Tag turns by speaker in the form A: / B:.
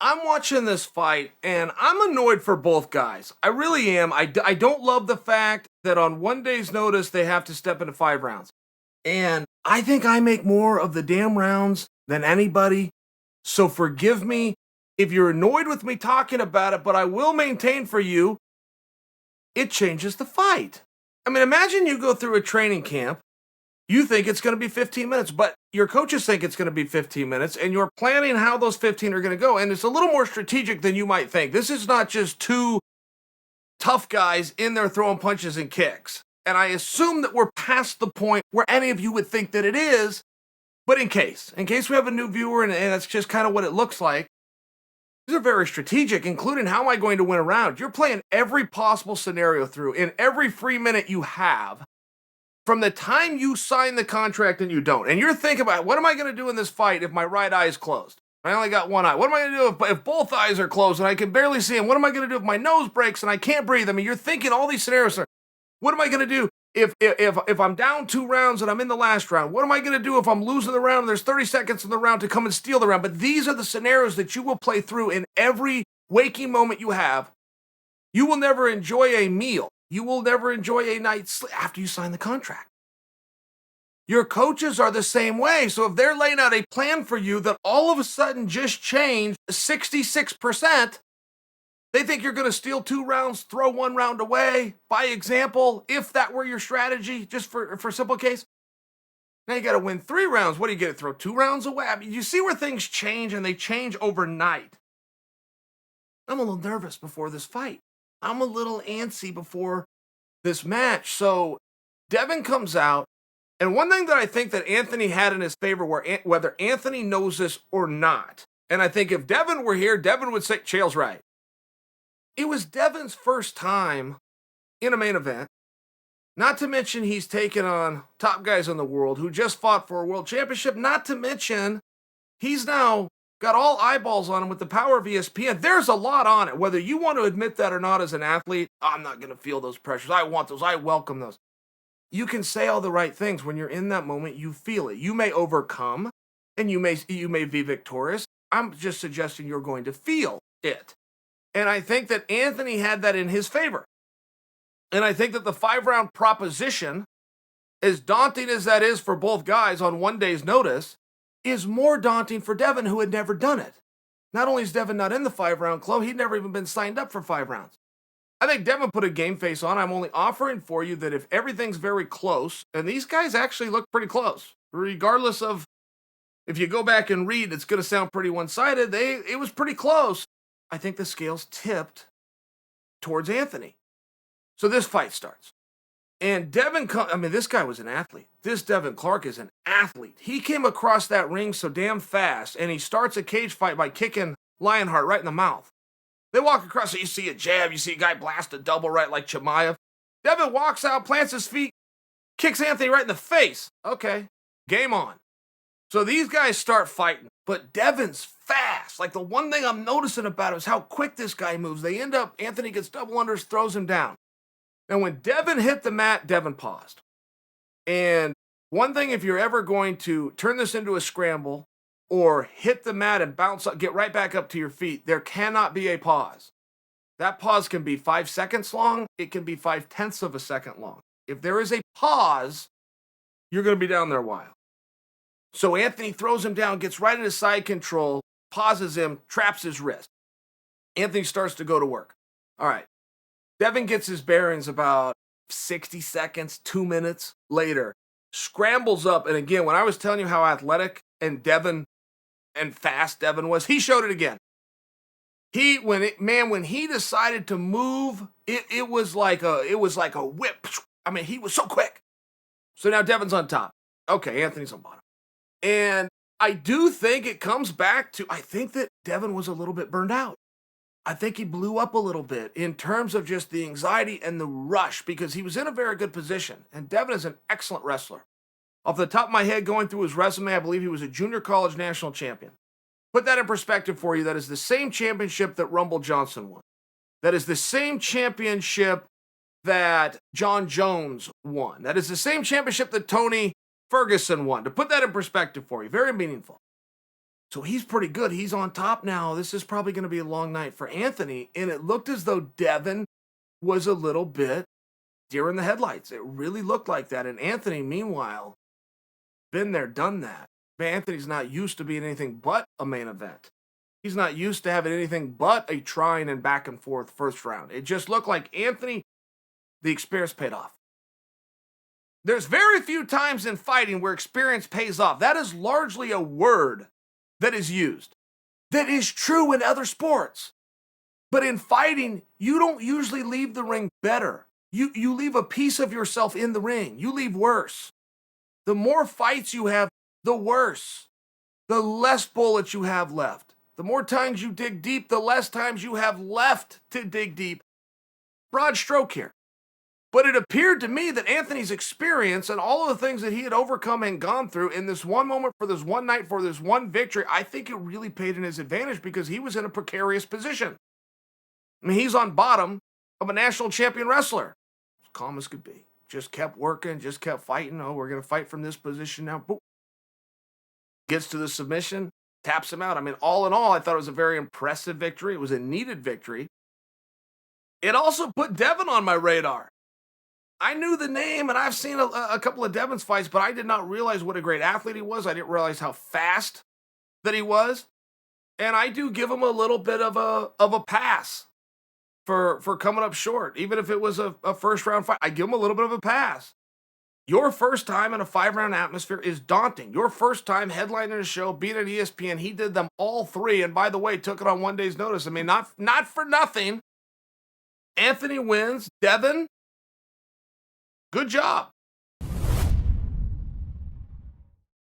A: I'm watching this fight and I'm annoyed for both guys. I really am. I don't love the fact that on one day's notice they have to step into 5 rounds. And I think I make more of the damn rounds than anybody. So forgive me if you're annoyed with me talking about it, but I will maintain for you, it changes the fight. I mean, imagine you go through a training camp. You think it's going to be 15 minutes, but your coaches think it's going to be 15 minutes, and you're planning how those 15 are going to go. And it's a little more strategic than you might think. This is not just two tough guys in there throwing punches and kicks. And I assume that we're past the point where any of you would think that it is, but in case we have a new viewer and that's just kind of what it looks like, these are very strategic, including how am I going to win a round? You're playing every possible scenario through in every free minute you have from the time you sign the contract and you don't. And you're thinking about, what am I going to do in this fight if my right eye is closed? I only got one eye. What am I going to do if both eyes are closed and I can barely see them? What am I going to do if my nose breaks and I can't breathe? I mean, you're thinking all these scenarios. What am I going to do if I'm down 2 rounds and I'm in the last round? What am I going to do if I'm losing the round and there's 30 seconds in the round to come and steal the round? But these are the scenarios that you will play through in every waking moment you have. You will never enjoy a meal. You will never enjoy a night's sleep after you sign the contract. Your coaches are the same way. So if they're laying out a plan for you that all of a sudden just changed 66%, they think you're going to steal 2 rounds, throw 1 round away, by example, if that were your strategy, just for simple case. Now you got to win 3 rounds. What do you get? Throw 2 rounds away? I mean, you see where things change, and they change overnight. I'm a little nervous before this fight. I'm a little antsy before this match. So Devin comes out, and one thing that I think that Anthony had in his favor, whether Anthony knows this or not, and I think if Devin were here, Devin would say, Chael's right. It was Devin's first time in a main event. Not to mention he's taken on top guys in the world who just fought for a world championship. Not to mention he's now got all eyeballs on him with the power of ESPN. There's a lot on it. Whether you want to admit that or not as an athlete, I'm not going to feel those pressures. I want those. I welcome those. You can say all the right things. When you're in that moment, you feel it. You may overcome and you may be victorious. I'm just suggesting you're going to feel it. And I think that Anthony had that in his favor. And I think that the 5-round proposition, as daunting as that is for both guys on one day's notice, is more daunting for Devin, who had never done it. Not only is Devin not in the 5-round club, he'd never even been signed up for 5 rounds. I think Devin put a game face on. I'm only offering for you that if everything's very close, and these guys actually look pretty close, regardless of if you go back and read, it's going to sound pretty one-sided. It was pretty close. I think the scales tipped towards Anthony. So this fight starts. And this guy was an athlete. This Devin Clark is an athlete. He came across that ring so damn fast, and he starts a cage fight by kicking Lionheart right in the mouth. They walk across, so you see a jab, you see a guy blast a double right like Chimaev. Devin walks out, plants his feet, kicks Anthony right in the face. Okay, game on. So these guys start fighting, but Devin's fast. Like, the one thing I'm noticing about him is how quick this guy moves. Anthony gets double unders, throws him down. And when Devin hit the mat, Devin paused. And one thing, if you're ever going to turn this into a scramble or hit the mat and bounce up, get right back up to your feet, there cannot be a pause. That pause can be 5 seconds long. It can be 0.5 of a second long. If there is a pause, you're going to be down there a while. So Anthony throws him down, gets right into side control, pauses him, traps his wrist. Anthony starts to go to work. All right. Devin gets his bearings about 60 seconds, 2 minutes later, scrambles up. And again, when I was telling you how athletic and fast Devin was, he showed it again. When he decided to move, it was like a whip. I mean, he was so quick. So now Devin's on top. Okay, Anthony's on bottom. And I do think it comes back to, I think that Devin was a little bit burned out. I think he blew up a little bit in terms of just the anxiety and the rush, because he was in a very good position. And Devin is an excellent wrestler. Off the top of my head, going through his resume, I believe he was a junior college national champion. Put that in perspective for you. That is the same championship that Rumble Johnson won. That is the same championship that John Jones won. That is the same championship that Tony Ferguson won. To put that in perspective for you, very meaningful. So he's pretty good. He's on top now. This is probably going to be a long night for Anthony. And it looked as though Devin was a little bit deer in the headlights. It really looked like that. And Anthony, meanwhile, been there, done that. But Anthony's not used to being anything but a main event. He's not used to having anything but a trying and back and forth first round. It just looked like Anthony, the experience paid off. There's very few times in fighting where experience pays off. That is largely a word that is used. That is true in other sports. But in fighting, you don't usually leave the ring better. You leave a piece of yourself in the ring. You leave worse. The more fights you have, the worse. The less bullets you have left. The more times you dig deep, the less times you have left to dig deep. Broad stroke here. But it appeared to me that Anthony's experience and all of the things that he had overcome and gone through in this one moment, for this one night, for this one victory, I think it really paid in his advantage because he was in a precarious position. I mean, he's on bottom of a national champion wrestler. As calm as could be. Just kept working, just kept fighting. Oh, we're going to fight from this position now. Boop. Gets to the submission, taps him out. I mean, all in all, I thought it was a very impressive victory. It was a needed victory. It also put Devin on my radar. I knew the name, and I've seen a couple of Devin's fights, but I did not realize what a great athlete he was. I didn't realize how fast that he was. And I do give him a little bit of a pass for coming up short. Even if it was a first round fight, I give him a little bit of a pass. Your first time in a 5-round atmosphere is daunting. Your first time headlining a show, being at ESPN, he did them all three. And by the way, took it on one day's notice. I mean, not for nothing. Anthony wins. Devin, good job.